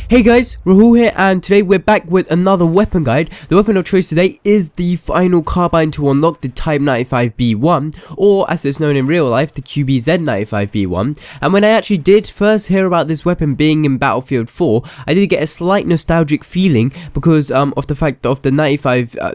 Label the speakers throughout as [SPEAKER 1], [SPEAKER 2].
[SPEAKER 1] Hey guys, Rahul here, and today we're back with another weapon guide. The weapon of choice today is the final carbine to unlock the Type-95B-1, or as it's known in real life, the QBZ-95B-1. And when I actually did first hear about this weapon being in Battlefield 4, I did get a slight nostalgic feeling because of the fact of the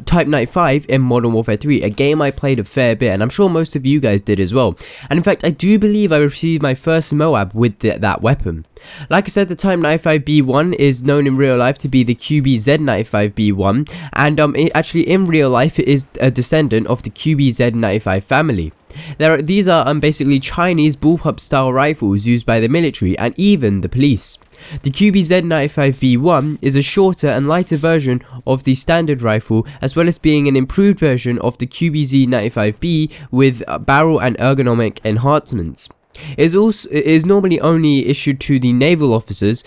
[SPEAKER 1] Type 95 in Modern Warfare 3, a game I played a fair bit, and I'm sure most of you guys did as well. And in fact, I do believe I received my first Moab with that weapon. Like I said, the Type-95B-1 is known in real life to be the QBZ-95B-1, and actually in real life it is a descendant of the QBZ-95 family. These are basically Chinese bullpup style rifles used by the military and even the police. The QBZ-95B-1 is a shorter and lighter version of the standard rifle, as well as being an improved version of the QBZ-95B with barrel and ergonomic enhancements. It is normally only issued to the naval officers,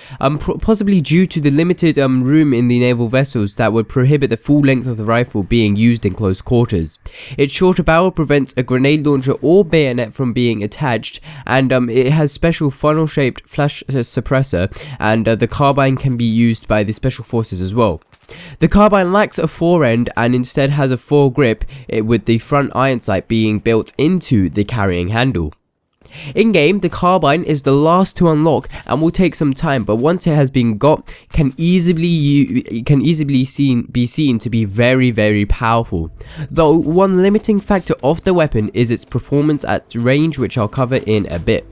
[SPEAKER 1] possibly due to the limited room in the naval vessels that would prohibit the full length of the rifle being used in close quarters. Its shorter barrel prevents a grenade launcher or bayonet from being attached, and it has special funnel-shaped flash suppressor, and the carbine can be used by the special forces as well. The carbine lacks a forend and instead has a foregrip, with the front iron sight being built into the carrying handle. In game, the carbine is the last to unlock and will take some time, but once it has been got, can easily be seen to be very powerful. Though one limiting factor of the weapon is its performance at range, which I'll cover in a bit.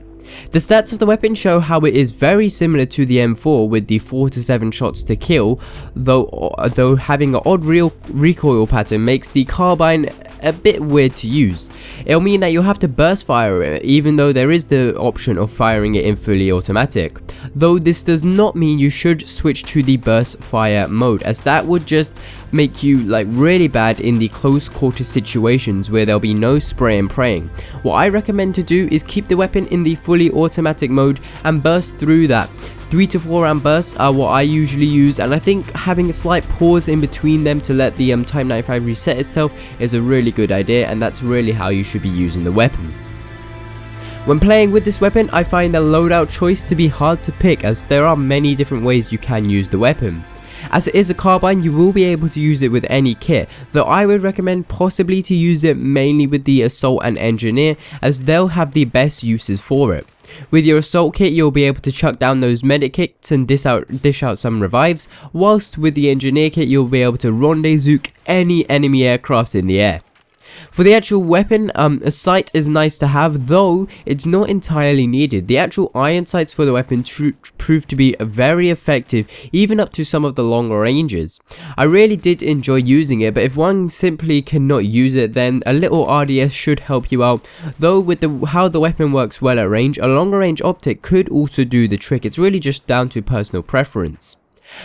[SPEAKER 1] The stats of the weapon show how it is very similar to the M4 with the 4 to 7 shots to kill, though having an odd recoil pattern makes the carbine a bit weird to use. It'll mean that you'll have to burst fire it, even though there is the option of firing it in fully automatic. Though this does not mean you should switch to the burst fire mode, as that would just make you really bad in the close quarter situations where there'll be no spray and praying. What I recommend to do is keep the weapon in the fully automatic mode and burst through that. 3 to 4 round bursts are what I usually use, and I think having a slight pause in between them to let the Type 95 reset itself is a really good idea, and that's really how you should be using the weapon. When playing with this weapon, I find the loadout choice to be hard to pick, as there are many different ways you can use the weapon. As it is a carbine, you will be able to use it with any kit, though I would recommend possibly to use it mainly with the assault and engineer, as they'll have the best uses for it. With your assault kit, you'll be able to chuck down those medic kits and dish out some revives, whilst with the engineer kit you'll be able to rendezvous any enemy aircrafts in the air. For the actual weapon, a sight is nice to have, though it's not entirely needed. The actual iron sights for the weapon prove to be very effective, even up to some of the longer ranges. I really did enjoy using it, but if one simply cannot use it, then a little RDS should help you out. Though with how the weapon works well at range, a longer range optic could also do the trick. It's really just down to personal preference.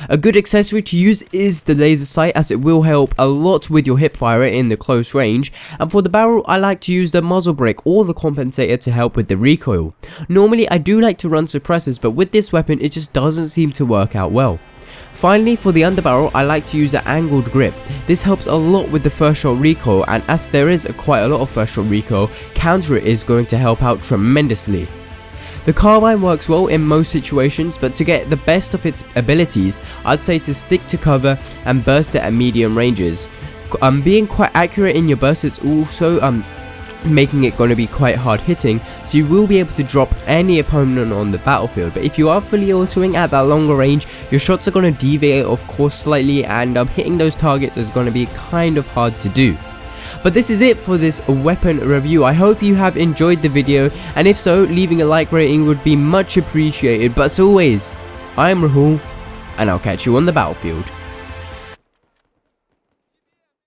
[SPEAKER 1] A good accessory to use is the laser sight, as it will help a lot with your hipfire in the close range, and for the barrel I like to use the muzzle brake or the compensator to help with the recoil. Normally I do like to run suppressors, but with this weapon it just doesn't seem to work out well. Finally, for the underbarrel, I like to use an angled grip. This helps a lot with the first shot recoil, and as there is quite a lot of first shot recoil, counter it is going to help out tremendously. The carbine works well in most situations, but to get the best of its abilities, I'd say to stick to cover and burst it at medium ranges. Being quite accurate in your burst is also making it going to be quite hard hitting, so you will be able to drop any opponent on the battlefield. But if you are fully autoing at that longer range, your shots are going to deviate of course slightly, and hitting those targets is going to be kind of hard to do. But this is it for this weapon review. I hope you have enjoyed the video, and if so, leaving a like rating would be much appreciated. But as always, I am Rahul, and I'll catch you on the battlefield.